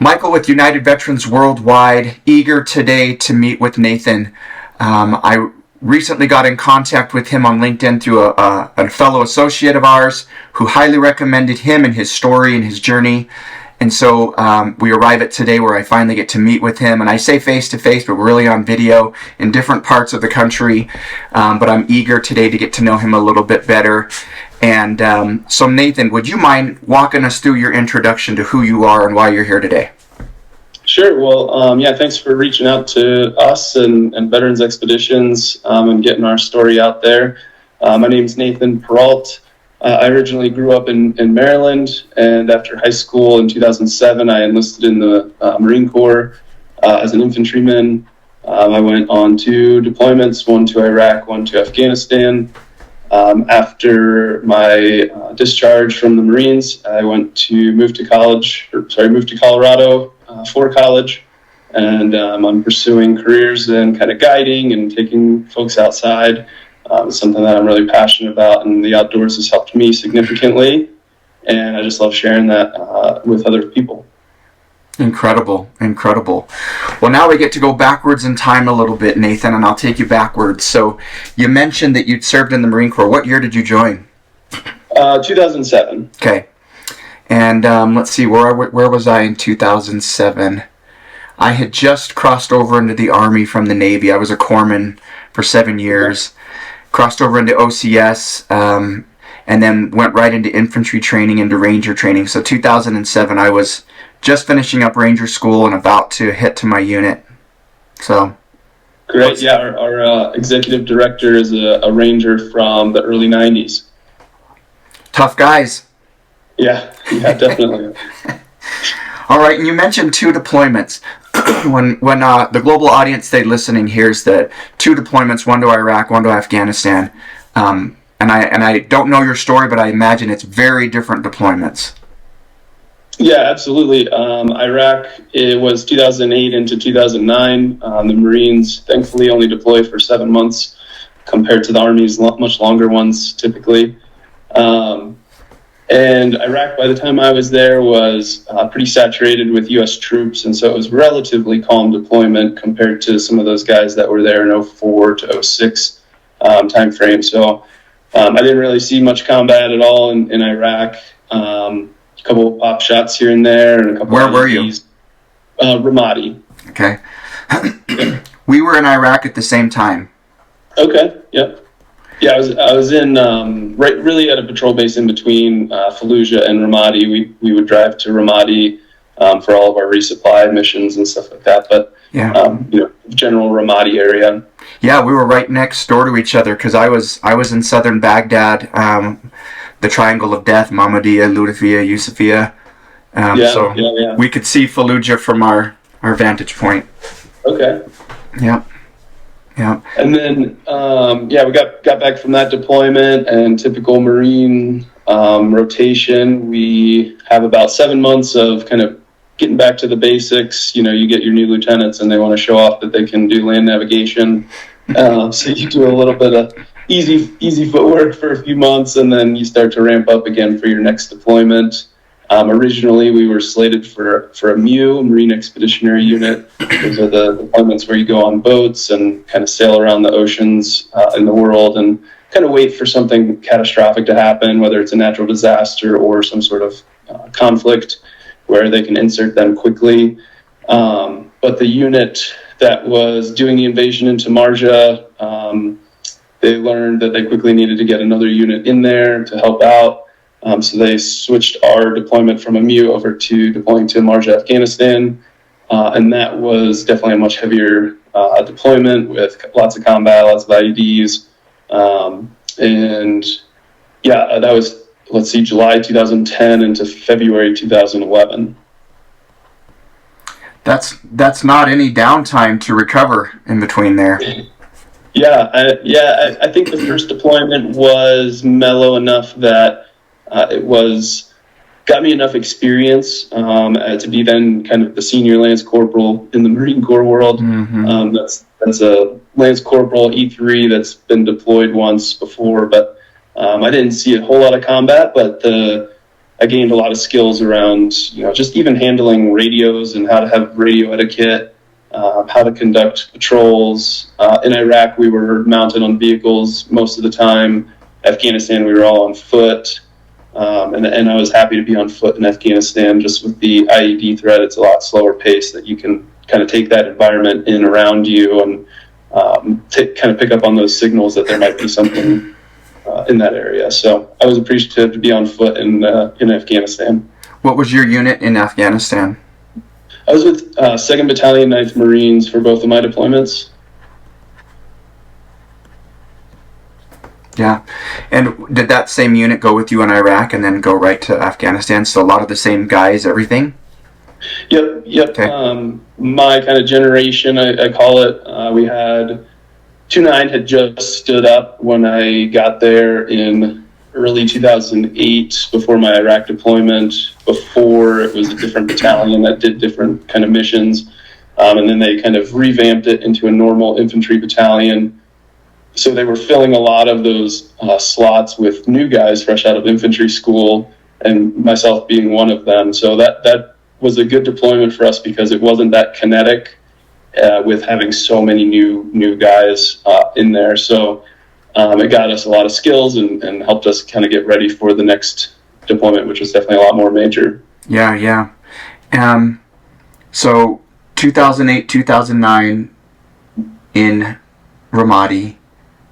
Michael with United Veterans Worldwide, eager today to meet with Nathan. I recently got in contact with him on LinkedIn through a fellow associate of ours who highly recommended him and his story and his journey. And so we arrive at today where I finally get to meet with him. And I say face-to-face, but we're really on video in different parts of the country. But I'm eager today to get to know him a little bit better. And so Nathan, would you mind walking us through your introduction to who you are and why you're here today? Sure. Well, thanks for reaching out to us and Veterans Expeditions and getting our story out there. My name is Nathan Perrault. I originally grew up in Maryland, and after high school in 2007, I enlisted in the Marine Corps as an infantryman. I went on 2 deployments, one to Iraq, one to Afghanistan. After my discharge from the Marines, I moved to Colorado for college, and I'm pursuing careers in kind of guiding and taking folks outside. It's something that I'm really passionate about, and the outdoors has helped me significantly, and I just love sharing that with other people. Incredible. Well, now we get to go backwards in time a little bit, Nathan, and I'll take you backwards. So you mentioned that you'd served in the Marine Corps. What year did you join? 2007. Okay. And let's see, where was I in 2007? I had just crossed over into the Army from the Navy. I was a corpsman for 7 years. Crossed over into OCS, and then went right into infantry training, into Ranger training. So 2007, I was just finishing up Ranger school and about to hit to my unit. So great. Yeah, our executive director is a Ranger from the early 90s. Tough guys. Yeah, definitely. All right, and you mentioned 2 deployments. when the global audience stayed listening hears that 2 deployments, one to Iraq, one to Afghanistan, and I don't know your story, but I imagine it's very different deployments. Yeah, absolutely. Iraq, it was 2008 into 2009. The Marines thankfully only deploy for 7 months compared to the Army's much longer ones typically. And Iraq, by the time I was there, was pretty saturated with U.S. troops, and so it was relatively calm deployment compared to some of those guys that were there in 04 to 06 time frame. So I didn't really see much combat at all in Iraq. A couple of pop shots here and there, and a couple. Where were you? Ramadi. Okay. We were in Iraq at the same time. Okay. Yep. Yeah, I was in really at a patrol base in between Fallujah and Ramadi. We would drive to Ramadi for all of our resupply missions and stuff like that. But general Ramadi area. Yeah, we were right next door to each other because I was in southern Baghdad, the Triangle of Death, Mahmudiyya, Ludafiya, Yusufiyya. We could see Fallujah from our vantage point. Okay. Yeah. Yeah. And then, we got back from that deployment, and typical Marine rotation. We have about 7 months of kind of getting back to the basics. You get your new lieutenants, and they want to show off that they can do land navigation. So you do a little bit of easy footwork for a few months, and then you start to ramp up again for your next deployment. Originally, we were slated for a MU, Marine Expeditionary Unit. Those are the deployments where you go on boats and kind of sail around the oceans in the world and kind of wait for something catastrophic to happen, whether it's a natural disaster or some sort of conflict where they can insert them quickly. But the unit that was doing the invasion into Marja, they learned that they quickly needed to get another unit in there to help out. So they switched our deployment from a MU over to deploying to Marja, Afghanistan. And that was definitely a much heavier deployment with lots of combat, lots of IEDs. That was, July 2010 into February 2011. That's not any downtime to recover in between there. I think the first deployment was mellow enough that got me enough experience to be then kind of the senior Lance Corporal in the Marine Corps world. Mm-hmm. That's a Lance Corporal E3 that's been deployed once before, but I didn't see a whole lot of combat. But the I gained a lot of skills around, just even handling radios and how to have radio etiquette, how to conduct patrols. In Iraq, we were mounted on vehicles most of the time. Afghanistan, we were all on foot. And I was happy to be on foot in Afghanistan. Just with the IED threat, it's a lot slower pace that you can kind of take that environment in around you and kind of pick up on those signals that there might be something in that area. So I was appreciative to be on foot in Afghanistan. What was your unit in Afghanistan? I was with 2nd Battalion, 9th Marines for both of my deployments. Yeah. And did that same unit go with you in Iraq and then go right to Afghanistan? So a lot of the same guys, everything? Yep. Okay. My kind of generation, I call it, we had 2-9 had just stood up when I got there in early 2008 before my Iraq deployment. Before, it was a different battalion that did different kind of missions. And then they kind of revamped it into a normal infantry battalion. So they were filling a lot of those slots with new guys fresh out of infantry school, and myself being one of them. So that was a good deployment for us because it wasn't that kinetic with having so many new guys in there. So it got us a lot of skills and helped us kind of get ready for the next deployment, which was definitely a lot more major. Yeah. So 2008, 2009 in Ramadi,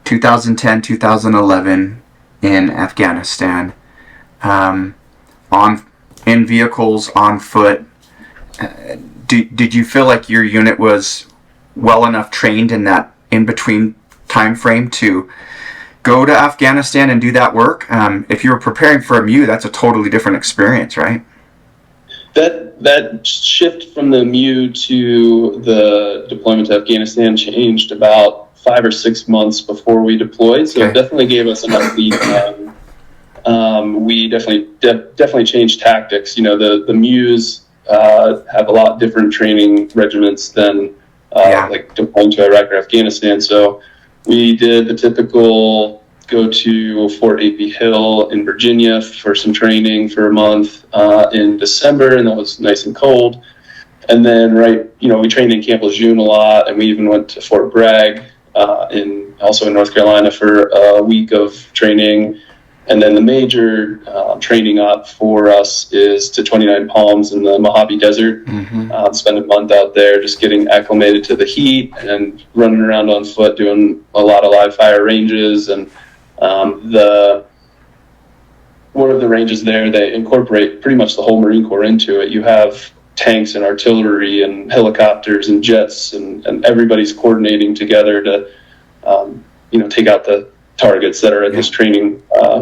2010, 2011 in Afghanistan, in vehicles, on foot. Did you feel like your unit was well enough trained in that in-between time frame to go to Afghanistan and do that work? If you were preparing for a MU, that's a totally different experience, right? That shift from the MU to the deployment to Afghanistan changed about 5 or 6 months before we deployed, so okay. It definitely gave us enough lead time. We definitely changed tactics. The MUs have a lot different training regiments than like deploying to Iraq or Afghanistan. So we did the typical go to Fort A.P. Hill in Virginia for some training for a month in December, and that was nice and cold. And then we trained in Camp Lejeune a lot, and we even went to Fort Bragg also in North Carolina for a week of training. And then the major training op for us is to 29 Palms in the Mojave Desert. Mm-hmm. Spend a month out there just getting acclimated to the heat and running around on foot, doing a lot of live fire ranges. And one of the ranges there, they incorporate pretty much the whole Marine Corps into it. You have tanks and artillery and helicopters and jets, and everybody's coordinating together to take out the targets that are at this training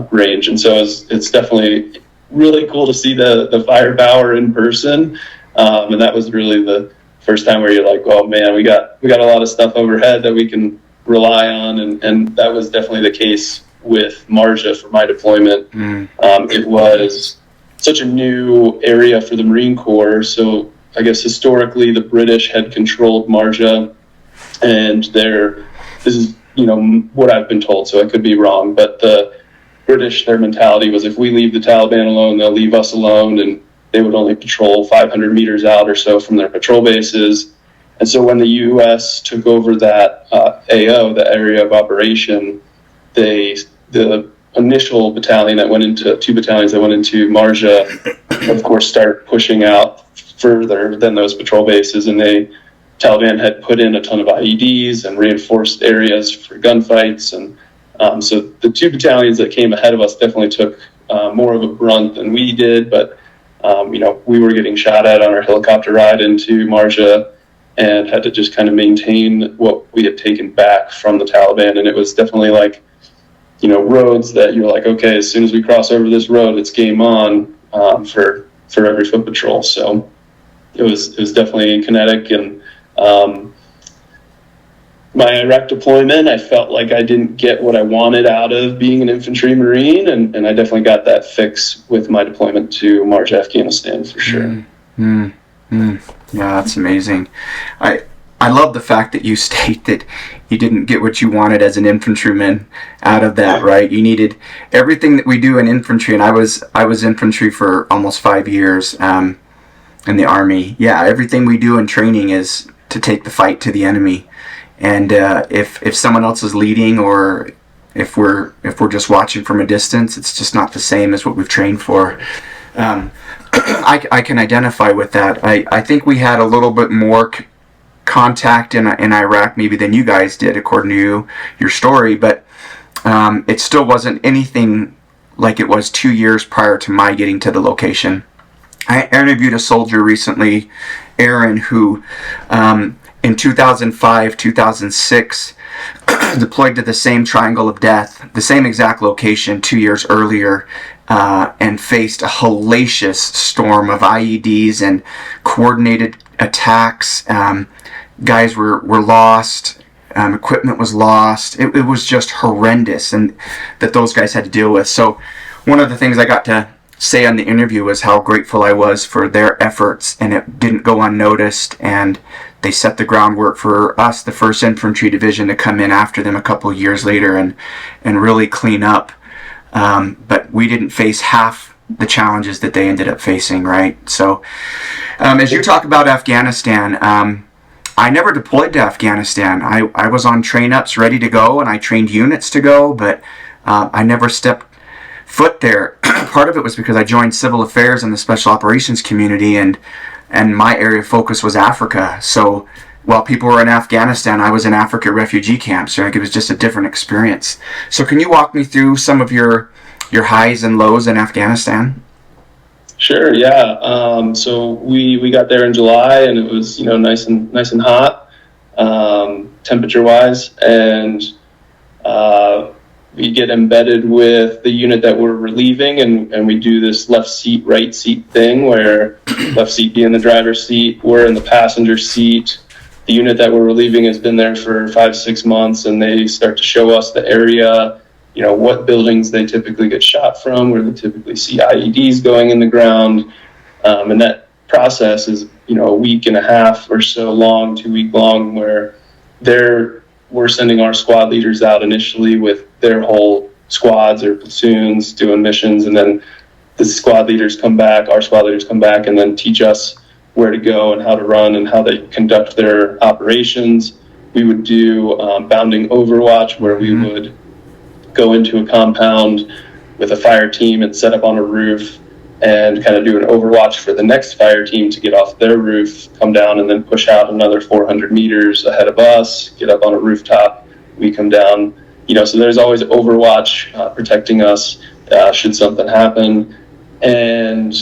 range. And so it's definitely really cool to see the firepower in person. And that was really the first time where you're like, oh man, we got a lot of stuff overhead that we can rely on. And that was definitely the case with Marja for my deployment. It was such a new area for the Marine Corps. So I guess historically the British had controlled Marja, and this is what I've been told, so I could be wrong, but the British, their mentality was if we leave the Taliban alone, they'll leave us alone, and they would only patrol 500 meters out or so from their patrol bases. And so when the U.S. took over that AO, the area of operation, the initial battalion that went into, 2 battalions that went into Marja, of course, started pushing out further than those patrol bases, and Taliban had put in a ton of IEDs and reinforced areas for gunfights. And so the 2 battalions that came ahead of us definitely took more of a brunt than we did. But, we were getting shot at on our helicopter ride into Marja and had to just kind of maintain what we had taken back from the Taliban. And it was definitely like, roads that you're like, okay, as soon as we cross over this road, it's game on for every foot patrol. So it was definitely kinetic. And my Iraq deployment, I felt like I didn't get what I wanted out of being an infantry Marine, and I definitely got that fix with my deployment to Marja, Afghanistan, for sure. Yeah, that's amazing. I love the fact that you state that you didn't get what you wanted as an infantryman out of that, right? You needed everything that we do in infantry, and I was infantry for almost 5 years in the Army. Yeah, everything we do in training is to take the fight to the enemy, and if someone else is leading, or if we're just watching from a distance, it's just not the same as what we've trained for. I can identify with that. I think we had a little bit more contact in Iraq maybe than you guys did, according to your story, but it still wasn't anything like it was 2 years prior to my getting to the location. I interviewed a soldier recently, Aaron, who in 2005, 2006 deployed to the same Triangle of Death, the same exact location 2 years earlier, and faced a hellacious storm of IEDs and coordinated attacks. Guys were lost, equipment was lost. It was just horrendous, and that those guys had to deal with. So one of the things I got to say on the interview was how grateful I was for their efforts, and it didn't go unnoticed, and they set the groundwork for us, the 1st Infantry Division, to come in after them a couple of years later and really clean up. But we didn't face half the challenges that they ended up facing, right? So as you talk about Afghanistan, I never deployed to Afghanistan. I was on train-ups ready to go, and I trained units to go, but I never stepped foot there. Part of it was because I joined civil affairs in the special operations community, and my area of focus was Africa. So while people were in Afghanistan, I was in Africa refugee camps. So it was just a different experience. So can you walk me through some of your highs and lows in Afghanistan? Sure. Yeah. So we got there in July, and it was nice and hot, temperature wise, and we get embedded with the unit that we're relieving, and we do this left seat, right seat thing, where left seat being the driver's seat, we're in the passenger seat. The unit that we're relieving has been there for 5-6 months, and they start to show us the area, what buildings they typically get shot from, where they typically see IEDs going in the ground. And that process is, a week and a half or so long, 2 week long, where we're sending our squad leaders out initially with their whole squads or platoons doing missions. And then our squad leaders come back and then teach us where to go and how to run and how they conduct their operations. We would do bounding overwatch, where we would go into a compound with a fire team and set up on a roof and kind of do an overwatch for the next fire team to get off their roof, come down, and then push out another 400 meters ahead of us, get up on a rooftop. We come down, so there's always overwatch protecting us should something happen. And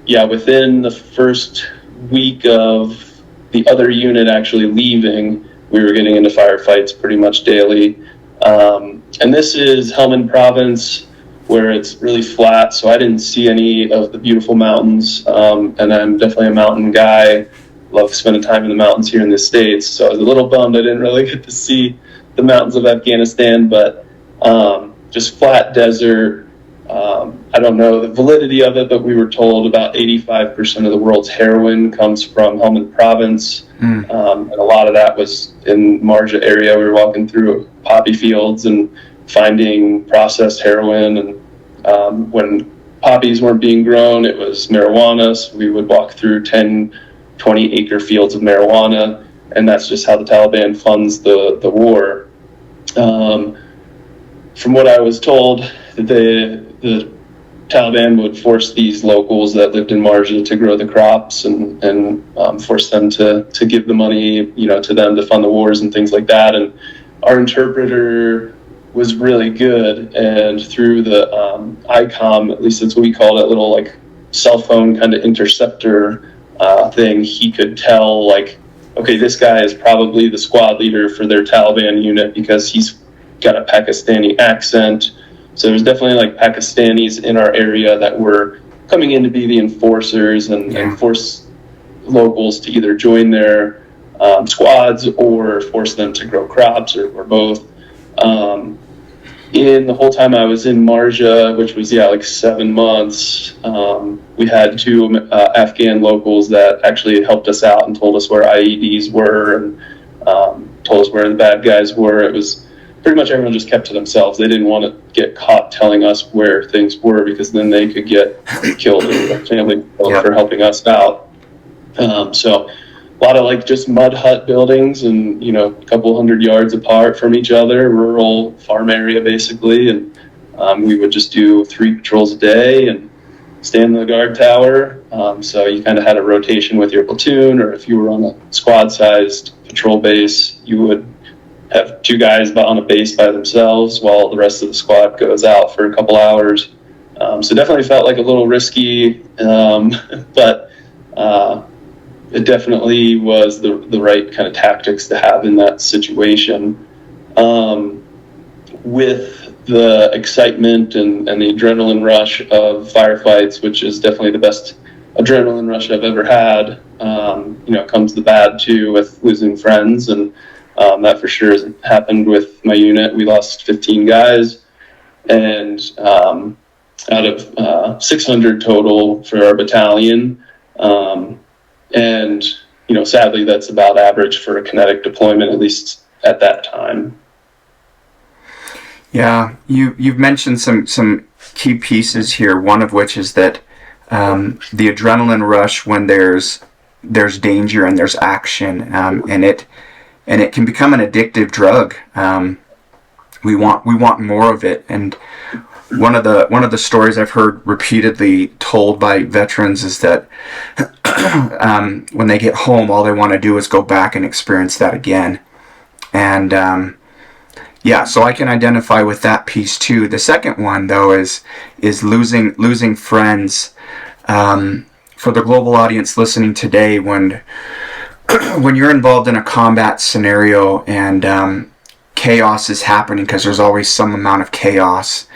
yeah, within the first week of the other unit actually leaving, we were getting into firefights pretty much daily. And this is Helmand province, where it's really flat, so I didn't see any of the beautiful mountains, and I'm definitely a mountain guy. Love spending time in the mountains here in the States, so I was a little bummed I didn't really get to see the mountains of Afghanistan, but just flat desert. I don't know the validity of it, but we were told about 85% of the world's heroin comes from Helmand province. And a lot of that was in Marja area. We were walking through poppy fields and finding processed heroin. And when poppies weren't being grown, it was marijuana. So we would walk through 10, 20 acre fields of marijuana. And that's just how the Taliban funds the war. From what I was told, the Taliban would force these locals that lived in Marja to grow the crops and force them to give the money, to them to fund the wars and things like that. And our interpreter was really good, and through the ICOM, at least that's what we call that little cell phone kind of interceptor thing, he could tell okay, this guy is probably the squad leader for their Taliban unit because he's got a Pakistani accent. So there's definitely Pakistanis in our area that were coming in to be the enforcers and force locals to either join their squads or force them to grow crops or both. In the whole time I was in Marja, which was 7 months, we had 2 Afghan locals that actually helped us out and told us where IEDs were, and told us where the bad guys were. It was pretty much everyone just kept to themselves. They didn't want to get caught telling us where things were, because then they could get killed and their family killed for helping us out. So a lot of like just mud hut buildings, and a couple hundred yards apart from each other, rural farm area basically. And we would just do 3 patrols a day and stand in the guard tower. So you kind of had a rotation with your platoon, or if you were on a squad-sized patrol base, you would have 2 guys on a base by themselves while the rest of the squad goes out for a couple hours. So definitely felt like a little risky, but it definitely was the right kind of tactics to have in that situation. With the excitement and the adrenaline rush of firefights, which is definitely the best adrenaline rush I've ever had, comes the bad too, with losing friends. And that for sure has happened with my unit. We lost 15 guys, and out of 600 total for our battalion. And sadly, that's about average for a kinetic deployment, at least at that time. Yeah, you've mentioned some key pieces here. One of which is that the adrenaline rush when there's danger and there's action, and it can become an addictive drug. We want more of it. And one of the stories I've heard repeatedly told by veterans is that when they get home, all they want to do is go back and experience that again. And so I can identify with that piece too. The second one, though, is losing friends. For the global audience listening today, when you're involved in a combat scenario and chaos is happening, because there's always some amount of chaos,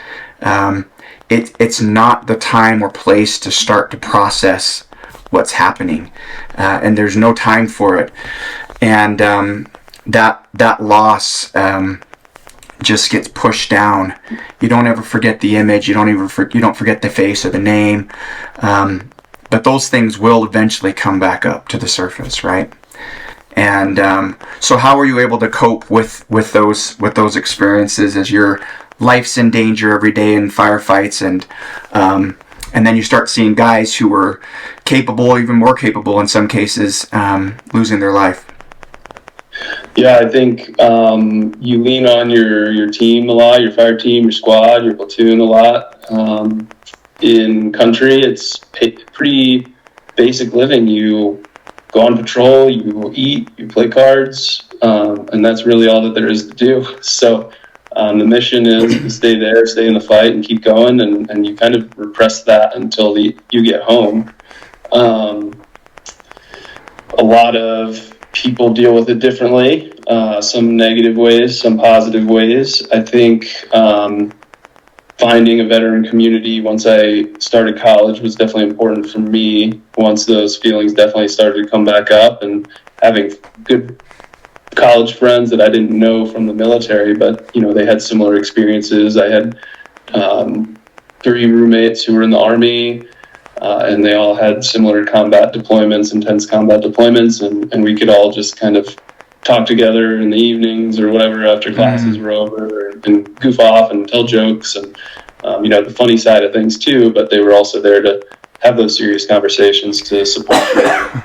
it's not the time or place to start to process what's happening, and there's no time for it. And that loss just gets pushed down. You don't ever forget the image. You don't forget the face or the name. But those things will eventually come back up to the surface, right? And so, how are you able to cope with those experiences as your life's in danger every day in firefights, and then you start seeing guys who were capable, even more capable in some cases, losing their life? Yeah, I think you lean on your team a lot, your fire team, your squad, your platoon a lot. In country, it's pretty basic living. You go on patrol, you eat, you play cards, and that's really all that there is to do. So the mission is to stay there, stay in the fight, and keep going, and you kind of repress that until you get home. A lot of people deal with it differently, some negative ways, some positive ways. I think finding a veteran community once I started college was definitely important for me. Once those feelings definitely started to come back up, and having good college friends that I didn't know from the military, but they had similar experiences. I had 3 roommates who were in the Army, and they all had similar combat deployments, intense combat deployments, and we could all just kind of talk together in the evenings or whatever after classes were over, and goof off and tell jokes, and the funny side of things too. But they were also there to have those serious conversations to support you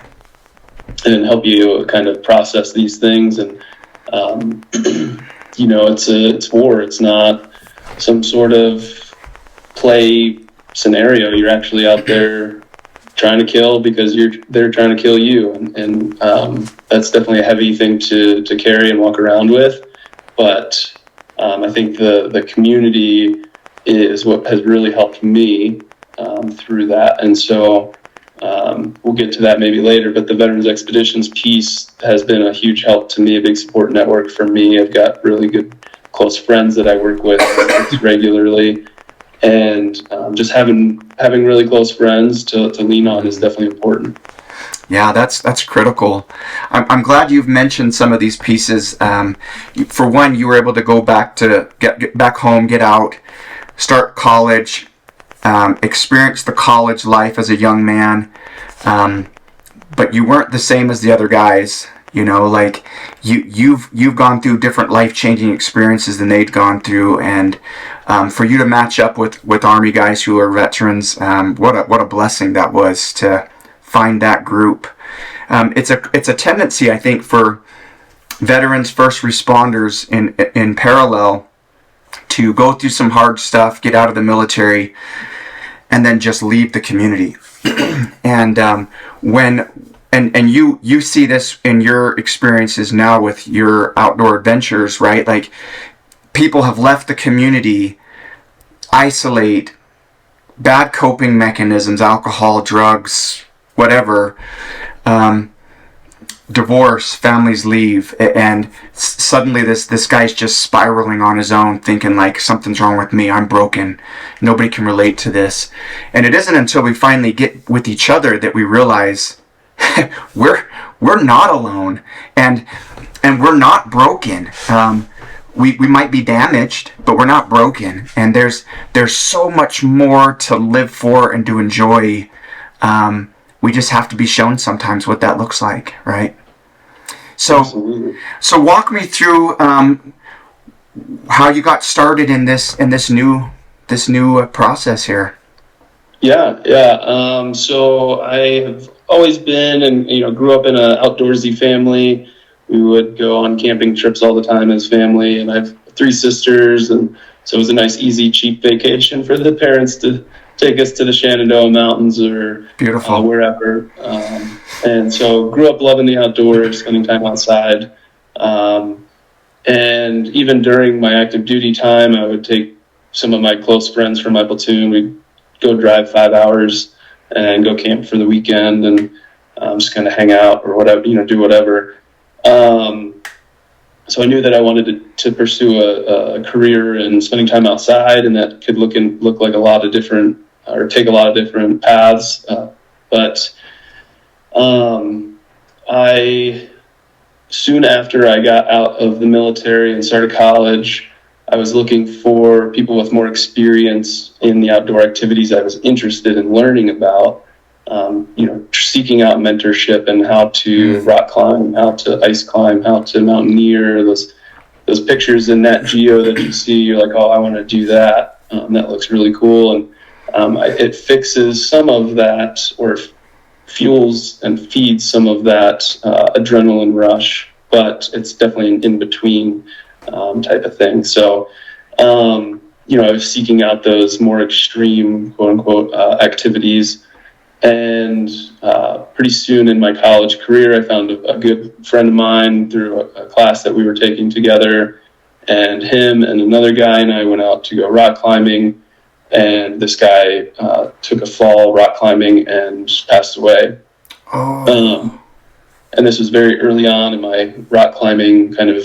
and help you kind of process these things. And it's war. It's not some sort of play scenario. You're actually out there trying to kill because they're trying to kill you, and that's definitely a heavy thing to carry and walk around with. But I think the community is what has really helped me through that. And so we'll get to that maybe later, but the Veterans Expeditions piece has been a huge help to me, a big support network for me. I've got really good close friends that I work with regularly, and just having really close friends to lean on is definitely important. Yeah, that's critical. I'm glad you've mentioned some of these pieces. For one, you were able to go back to get back home, get out, start college, experience the college life as a young man. But you weren't the same as the other guys. You know, like you've gone through different life-changing experiences than they'd gone through, and for you to match up with Army guys who are veterans, what a blessing that was to find that group. It's a tendency, I think, for veterans, first responders in parallel to go through some hard stuff, get out of the military, and then just leave the community. And you see this in your experiences now with your outdoor adventures, right? Like, people have left the community, isolate, bad coping mechanisms, alcohol, drugs, whatever, divorce, families leave, and suddenly this guy's just spiraling on his own, thinking like, something's wrong with me, I'm broken, nobody can relate to this. And it isn't until we finally get with each other that we realize we're not alone, and we're not broken. We might be damaged, but we're not broken, and there's so much more to live for and to enjoy. We just have to be shown sometimes what that looks like, right? So, Absolutely. so walk me through how you got started in this new process here. Yeah. So I have always been, and grew up in an outdoorsy family. We would go on camping trips all the time as family, and I have 3 sisters, and so it was a nice, easy, cheap vacation for the parents to take us to the Shenandoah Mountains or Beautiful. wherever. And so grew up loving the outdoors, spending time outside. And even during my active duty time, I would take some of my close friends from my platoon. We'd go drive 5 hours and go camp for the weekend and just kind of hang out or whatever, do whatever. So I knew that I wanted to pursue a career in spending time outside, and that could look like a lot of different, or take a lot of different paths. But I soon after I got out of the military and started college, I was looking for people with more experience in the outdoor activities I was interested in learning about. Seeking out mentorship and how to rock climb, how to ice climb, how to mountaineer. Those pictures in Nat Geo that you see, you're like, oh, I want to do that. That looks really cool, and it fixes some of that, or fuels and feeds some of that adrenaline rush. But it's definitely an in-between type of thing. So, I was seeking out those more extreme, quote unquote, activities. And pretty soon in my college career, I found a good friend of mine through a class that we were taking together, and him and another guy and I went out to go rock climbing, and this guy took a fall rock climbing and passed away. Oh. And this was very early on in my rock climbing kind of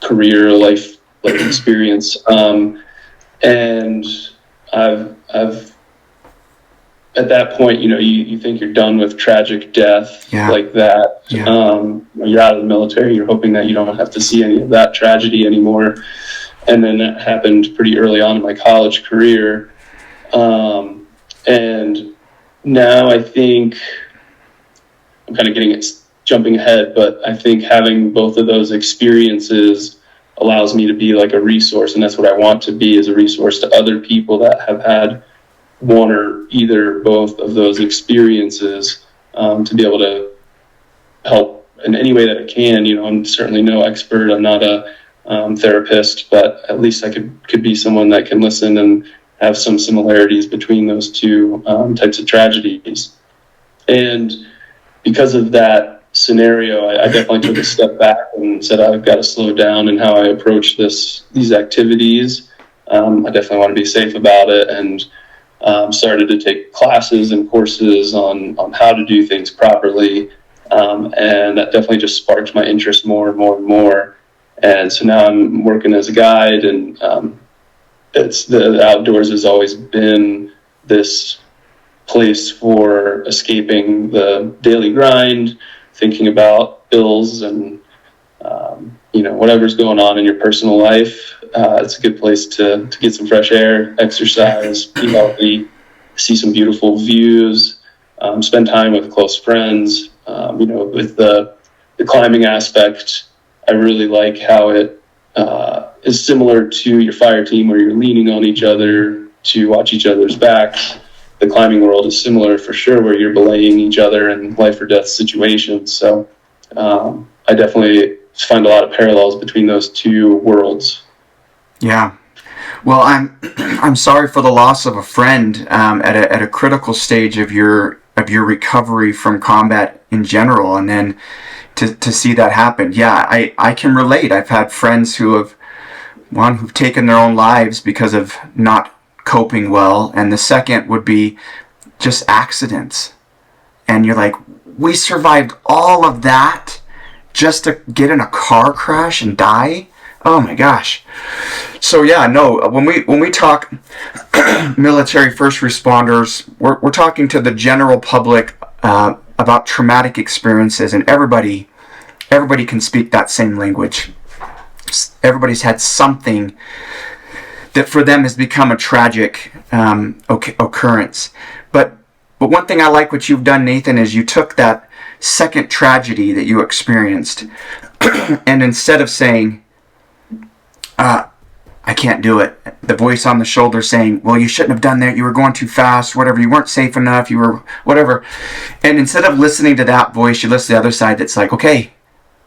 career, life experience. And I've at that point, you think you're done with tragic death like that. Yeah. You're out of the military. You're hoping that you don't have to see any of that tragedy anymore. And then that happened pretty early on in my college career. And now I think I'm kind of jumping ahead, but I think having both of those experiences allows me to be like a resource. And that's what I want to be, as a resource to other people that have had one or either both of those experiences, to be able to help in any way that I can. I'm certainly no expert. I'm not a therapist, but at least I could be someone that can listen and have some similarities between those two types of tragedies. And because of that scenario, I definitely took a step back and said, I've got to slow down in how I approach these activities. I definitely want to be safe about it, and started to take classes and courses on how to do things properly. And that definitely just sparked my interest more and more and more. And so now I'm working as a guide, and the outdoors has always been this place for escaping the daily grind, thinking about bills and whatever's going on in your personal life. It's a good place to get some fresh air, exercise, be healthy, see some beautiful views, spend time with close friends. With the the climbing aspect, I really like how it is similar to your fire team, where you're leaning on each other to watch each other's backs. The climbing world is similar for sure, where you're belaying each other in life or death situations. So I definitely find a lot of parallels between those two worlds. Yeah. Well, I'm sorry for the loss of a friend at a critical stage of your recovery from combat in general, and then to see that happen. Yeah, I can relate. I've had friends who've taken their own lives because of not coping well, and the second would be just accidents. And you're like, we survived all of that just to get in a car crash and die? Oh my gosh. So yeah, no, when we talk military first responders, we're talking to the general public about traumatic experiences, and everybody can speak that same language. Everybody's had something that for them has become a tragic occurrence. But one thing I like what you've done, Nathan, is you took that second tragedy that you experienced, and instead of saying, I can't do it, the voice on the shoulder saying, well, you shouldn't have done that, you were going too fast, whatever, you weren't safe enough, you were whatever. And instead of listening to that voice, you listen to the other side that's like, okay,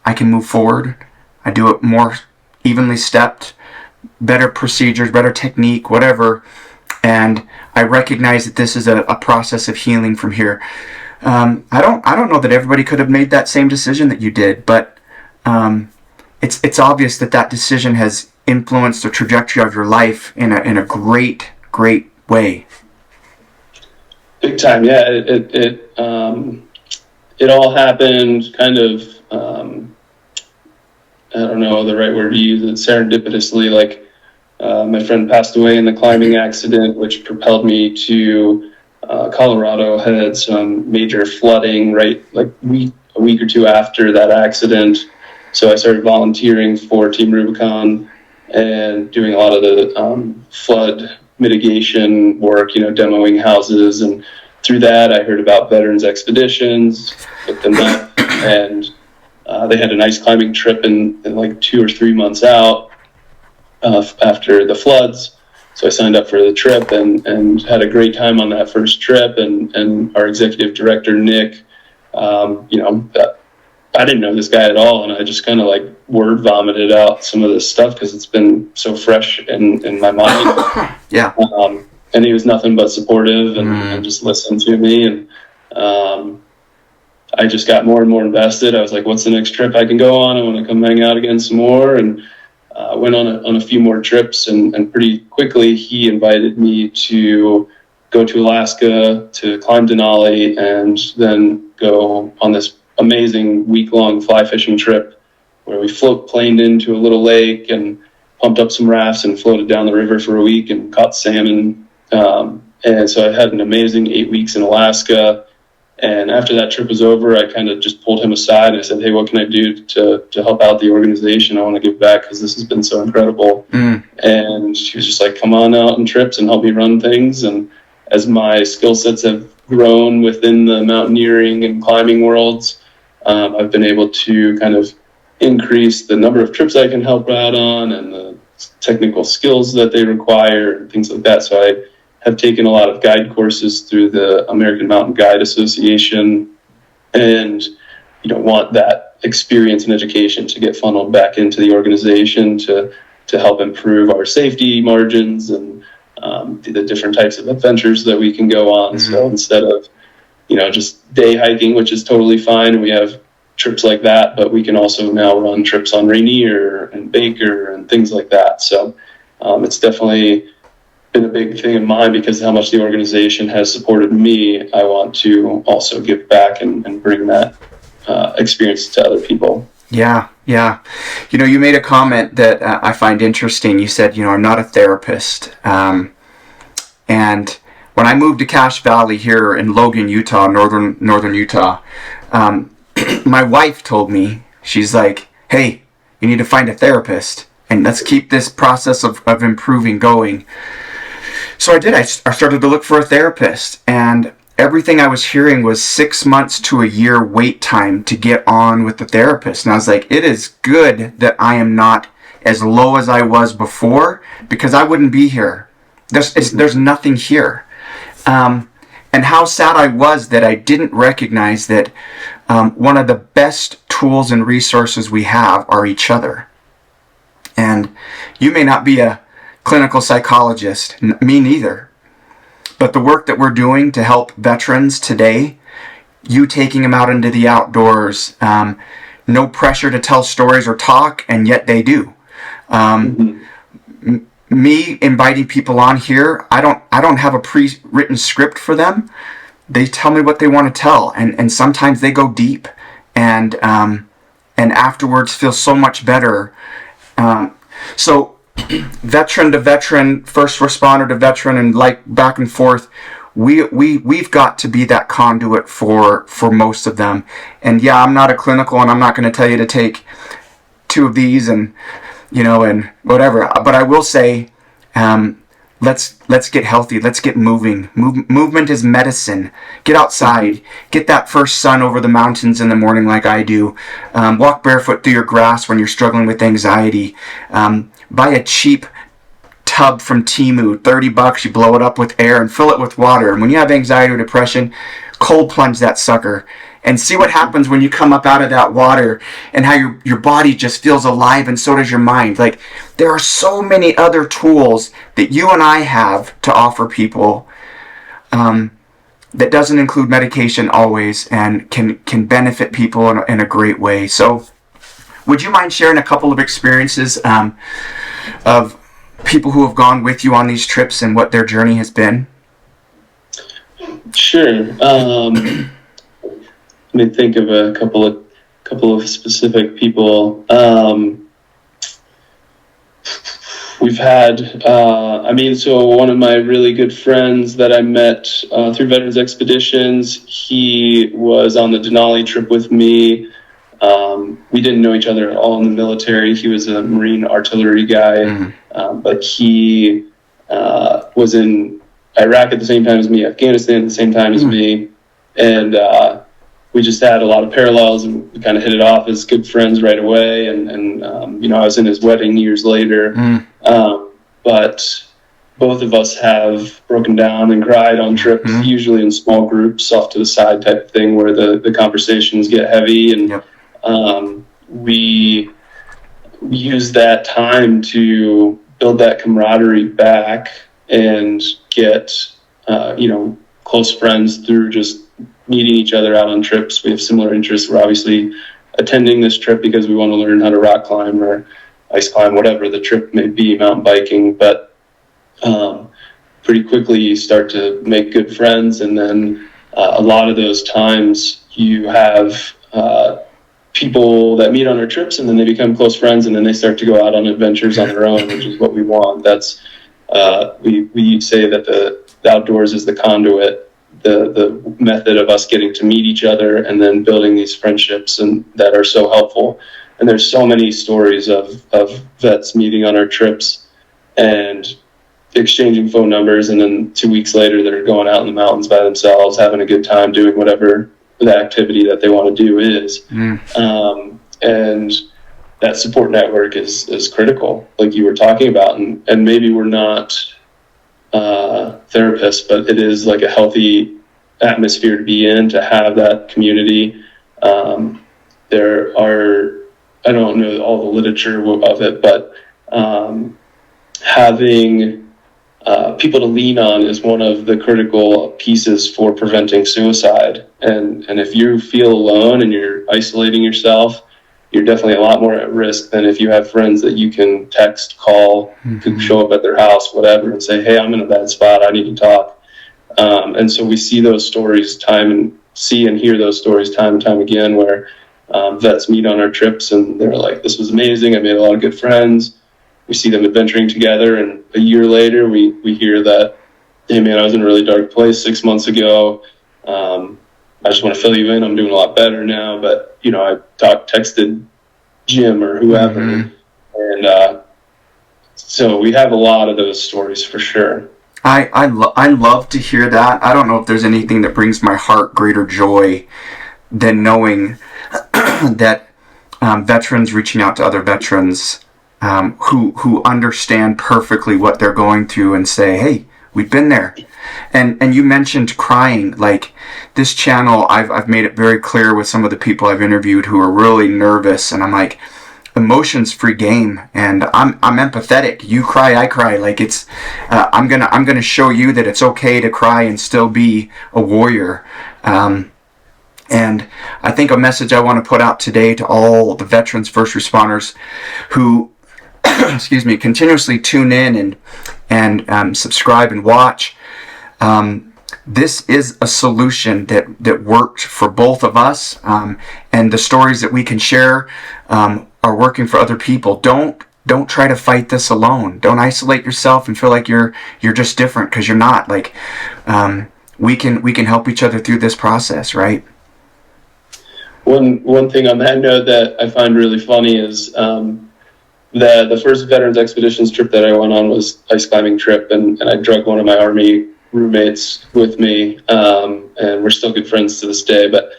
I can move forward. I do it more evenly stepped, better procedures, better technique, whatever. And I recognize that this is a process of healing from here. I don't know that everybody could have made that same decision that you did, but it's obvious that decision has influenced the trajectory of your life in a great way. Big time, yeah. It all happened kind of, I don't know the right word to use it, serendipitously. Like, my friend passed away in the climbing accident, which propelled me to Colorado. Had some major flooding right like a week or two after that accident. So I started volunteering for Team Rubicon and doing a lot of the flood mitigation work, demoing houses. And through that, I heard about Veterans Expeditions, looked them up, and they had an ice climbing trip in like 2 or 3 months out after the floods. So I signed up for the trip and had a great time on that first trip. And our executive director, Nick, I didn't know this guy at all, and I just kind of like word vomited out some of this stuff because it's been so fresh in my mind. Yeah. And he was nothing but supportive and just listened to me. And I just got more and more invested. I was like, what's the next trip I can go on? I want to come hang out again some more. And went on a few more trips, and pretty quickly he invited me to go to Alaska to climb Denali and then go on this amazing week-long fly fishing trip where we planed into a little lake and pumped up some rafts and floated down the river for a week and caught salmon. And so I had an amazing 8 weeks in Alaska. And after that trip was over, I kind of just pulled him aside and I said, hey, what can I do to help out the organization? I want to give back because this has been so incredible. And he was just like, come on out on trips and help me run things. And as my skill sets have grown within the mountaineering and climbing worlds, I've been able to kind of increase the number of trips I can help out on and the technical skills that they require and things like that. So I have taken a lot of guide courses through the American Mountain Guide Association, and want that experience and education to get funneled back into the organization to help improve our safety margins and the different types of adventures that we can go on. Mm-hmm. So instead of just day hiking, which is totally fine, and we have trips like that, but we can also now run trips on Rainier and Baker and things like that. So it's definitely been a big thing of mine because of how much the organization has supported me. I want to also give back and bring that experience to other people. Yeah. You made a comment that I find interesting. You said, I'm not a therapist. And when I moved to Cache Valley here in Logan, Utah, northern Utah, my wife told me, she's like, hey, you need to find a therapist and let's keep this process of improving going. So I did. I started to look for a therapist, and everything I was hearing was 6 months to a year wait time to get on with the therapist. And I was like, it is good that I am not as low as I was before, because I wouldn't be here. There's nothing here. And how sad I was that I didn't recognize that one of the best tools and resources we have are each other. And you may not be a clinical psychologist, me neither. But the work that we're doing to help veterans today, you taking them out into the outdoors, no pressure to tell stories or talk, and yet they do. Me inviting people on here, I don't have a pre-written script for them. They tell me what they want to tell, and sometimes they go deep, and afterwards feel so much better. So veteran to veteran, first responder to veteran, and like back and forth, we've got to be that conduit for most of them. And yeah, I'm not a clinical, and I'm not going to tell you to take 2 of these and and whatever. But I will say, let's get healthy. Let's get moving. Movement is medicine. Get outside. Get that first sun over the mountains in the morning like I do. Walk barefoot through your grass when you're struggling with anxiety. Buy a cheap tub from Temu, $30. You blow it up with air and fill it with water. And when you have anxiety or depression, cold plunge that sucker. And see what happens when you come up out of that water, and how your body just feels alive, and so does your mind. Like, there are so many other tools that you and I have to offer people that doesn't include medication always, and can benefit people in a great way. So would you mind sharing a couple of experiences of people who have gone with you on these trips and what their journey has been? Sure. Let me think of a couple of specific people. We've had, so one of my really good friends that I met through Veterans Expeditions, he was on the Denali trip with me. We didn't know each other at all in the military. He was a Marine artillery guy, but he was in Iraq at the same time as me, Afghanistan at the same time as me, and we just had a lot of parallels, and we kind of hit it off as good friends right away. And I was in his wedding years later. But both of us have broken down and cried on trips, usually in small groups, off to the side type of thing, where the conversations get heavy. And we use that time to build that camaraderie back and get, close friends through just meeting each other out on trips. We have similar interests. We're obviously attending this trip because we want to learn how to rock climb or ice climb, whatever the trip may be, mountain biking. But pretty quickly you start to make good friends, and then a lot of those times you have people that meet on our trips, and then they become close friends, and then they start to go out on adventures on their own, which is what we want. That's we say that the outdoors is the conduit, the method of us getting to meet each other and then building these friendships, and that are so helpful. And there's so many stories of vets meeting on our trips and exchanging phone numbers, and then 2 weeks later they're going out in the mountains by themselves, having a good time doing whatever the activity that they want to do is. And that support network is critical, like you were talking about. And maybe we're not therapists, but it is like a healthy atmosphere to be in, to have that community. There are, I don't know all the literature of it, but having people to lean on is one of the critical pieces for preventing suicide. And if you feel alone and you're isolating yourself, you're definitely a lot more at risk than if you have friends that you can text, call, could show up at their house, whatever, and say, hey, I'm in a bad spot, I need to talk. And so we see those stories see and hear those stories time and time again, where vets meet on our trips and they're like, this was amazing, I made a lot of good friends. We see them adventuring together, and a year later we hear that, hey man, I was in a really dark place 6 months ago. I just want to fill you in, I'm doing a lot better now. But I texted Jim or whoever, and so we have a lot of those stories for sure. I love to hear that. I don't know if there's anything that brings my heart greater joy than knowing that veterans reaching out to other veterans who understand perfectly what they're going through and say, "Hey, we've been there." And you mentioned crying. Like, this channel, I've made it very clear with some of the people I've interviewed who are really nervous, and I'm like, emotions free game, and I'm empathetic. You cry, I cry. Like, it's I'm gonna show you that it's okay to cry and still be a warrior. And I think a message I want to put out today to all the veterans, first responders who excuse me, continuously tune in and subscribe and watch. This is a solution that worked for both of us, and the stories that we can share are working for other people. Don't try to fight this alone. Don't isolate yourself and feel like you're just different, because you're not. Like, we can help each other through this process, right? One thing on that note that I find really funny is the first Veterans Expeditions trip that I went on was ice climbing trip, and I drug one of my Army roommates with me, and we're still good friends to this day. But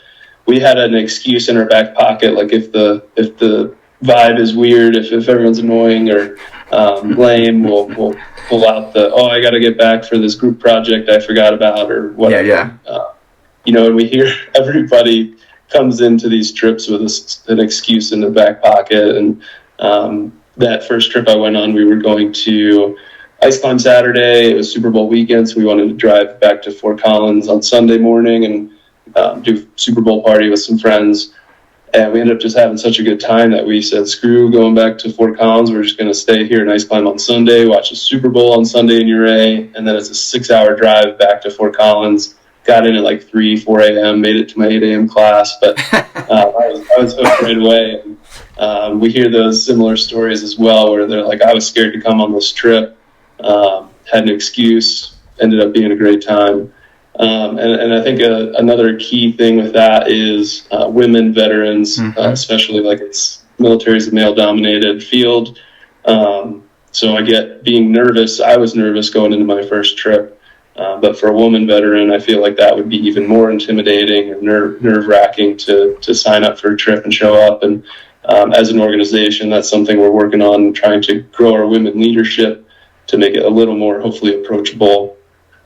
we had an excuse in our back pocket, like if the vibe is weird, if everyone's annoying or lame, we'll pull out I got to get back for this group project I forgot about, or whatever. Yeah. And we hear everybody comes into these trips with an excuse in their back pocket. And that first trip I went on, we were going to ice climb Saturday. It was Super Bowl weekend, so we wanted to drive back to Fort Collins on Sunday morning and do Super Bowl party with some friends. And we ended up just having such a good time that we said, screw going back to Fort Collins. We're just going to stay here and ice climb on Sunday, watch the Super Bowl on Sunday in Ouray, and then it's a 6-hour drive back to Fort Collins. Got in at like 4 a.m., made it to my 8 a.m. class, but I was hooked right away. And, we hear those similar stories as well, where they're like, I was scared to come on this trip, had an excuse, ended up being a great time. And I think another key thing with that is women veterans, especially, like, it's military is a male-dominated field. So I get being nervous. I was nervous going into my first trip. But for a woman veteran, I feel like that would be even more intimidating and nerve-wracking to sign up for a trip and show up. And as an organization, that's something we're working on, trying to grow our women leadership to make it a little more, hopefully, approachable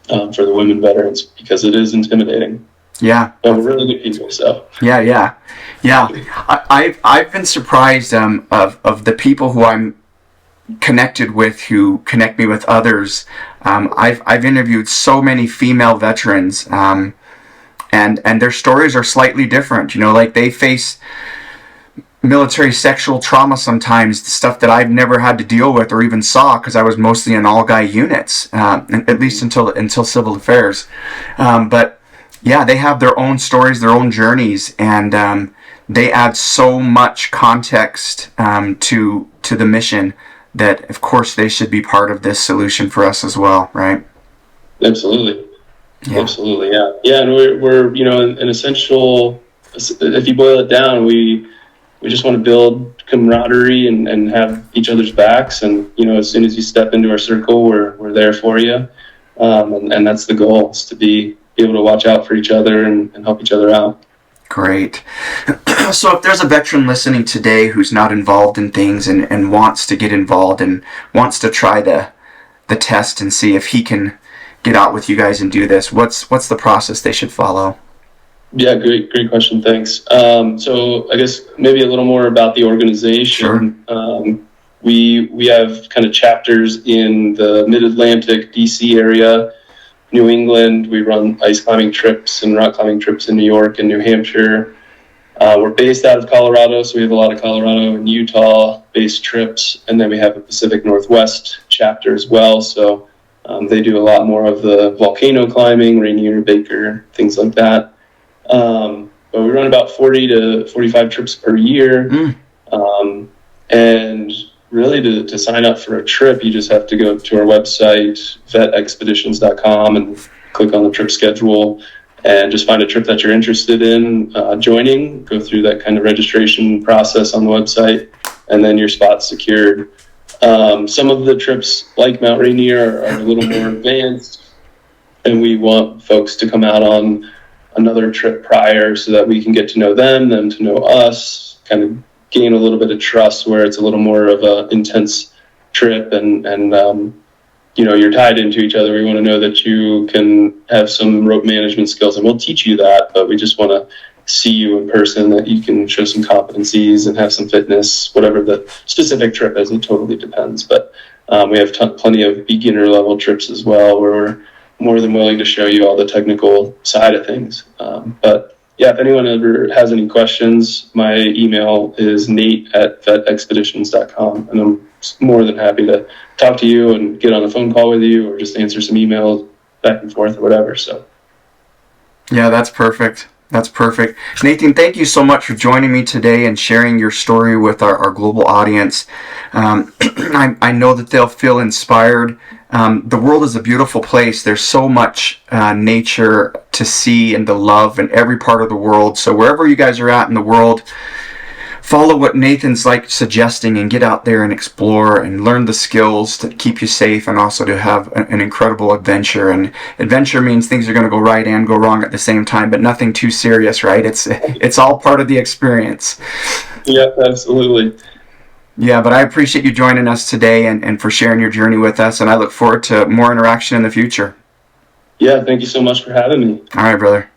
for the women veterans, because it is intimidating. Yeah. But we're really good people, so. Yeah. I've been surprised of the people who I'm connected with, who connect me with others. I've interviewed so many female veterans, and their stories are slightly different. Like, they face military sexual trauma sometimes, stuff that I've never had to deal with or even saw, because I was mostly in all-guy units, at least until civil affairs. But yeah, they have their own stories, their own journeys, and they add so much context to the mission, that of course they should be part of this solution for us as well, right? Absolutely. Yeah. And we're an essential, if you boil it down, we just want to build camaraderie and have each other's backs, and as soon as you step into our circle, we're there for you, and that's the goal, is to be able to watch out for each other and help each other out. Great. So if there's a veteran listening today who's not involved in things and wants to get involved and wants to try the test and see if he can get out with you guys and do this, what's the process they should follow? Yeah, great question. Thanks. So I guess maybe a little more about the organization. Sure. We have kind of chapters in the Mid-Atlantic, DC area, New England. We run ice climbing trips and rock climbing trips in New York and New Hampshire. We're based out of Colorado, so we have a lot of Colorado and Utah-based trips, and then we have a Pacific Northwest chapter as well. So they do a lot more of the volcano climbing, Rainier, Baker, things like that. But we run about 40 to 45 trips per year. And really to sign up for a trip, you just have to go to our website, vetexpeditions.com, and click on the trip schedule and just find a trip that you're interested in joining, go through that kind of registration process on the website, and then your spot's secured. Some of the trips, like Mount Rainier, are a little more advanced, and we want folks to come out on another trip prior so that we can get to know them to know us, kind of gain a little bit of trust where it's a little more of an intense trip and you're tied into each other. We want to know that you can have some rope management skills, and we'll teach you that, but we just want to see you in person, that you can show some competencies and have some fitness, whatever the specific trip is. It totally depends. But we have plenty of beginner level trips as well, where we're more than willing to show you all the technical side of things. But yeah, if anyone ever has any questions, my email is nate@vetexpeditions.com, and I'm more than happy to talk to you and get on a phone call with you, or just answer some emails back and forth or whatever. So Yeah, that's perfect. That's perfect. Nathan, thank you so much for joining me today and sharing your story with our global audience. I know that they'll feel inspired. The world is a beautiful place. There's so much nature to see and to love in every part of the world. So wherever you guys are at in the world, follow what Nathan's suggesting and get out there and explore and learn the skills to keep you safe and also to have an incredible adventure. And adventure means things are going to go right and go wrong at the same time, but nothing too serious, right? It's all part of the experience. Yeah, absolutely. Yeah, but I appreciate you joining us today and for sharing your journey with us, and I look forward to more interaction in the future. Yeah, thank you so much for having me. All right, brother.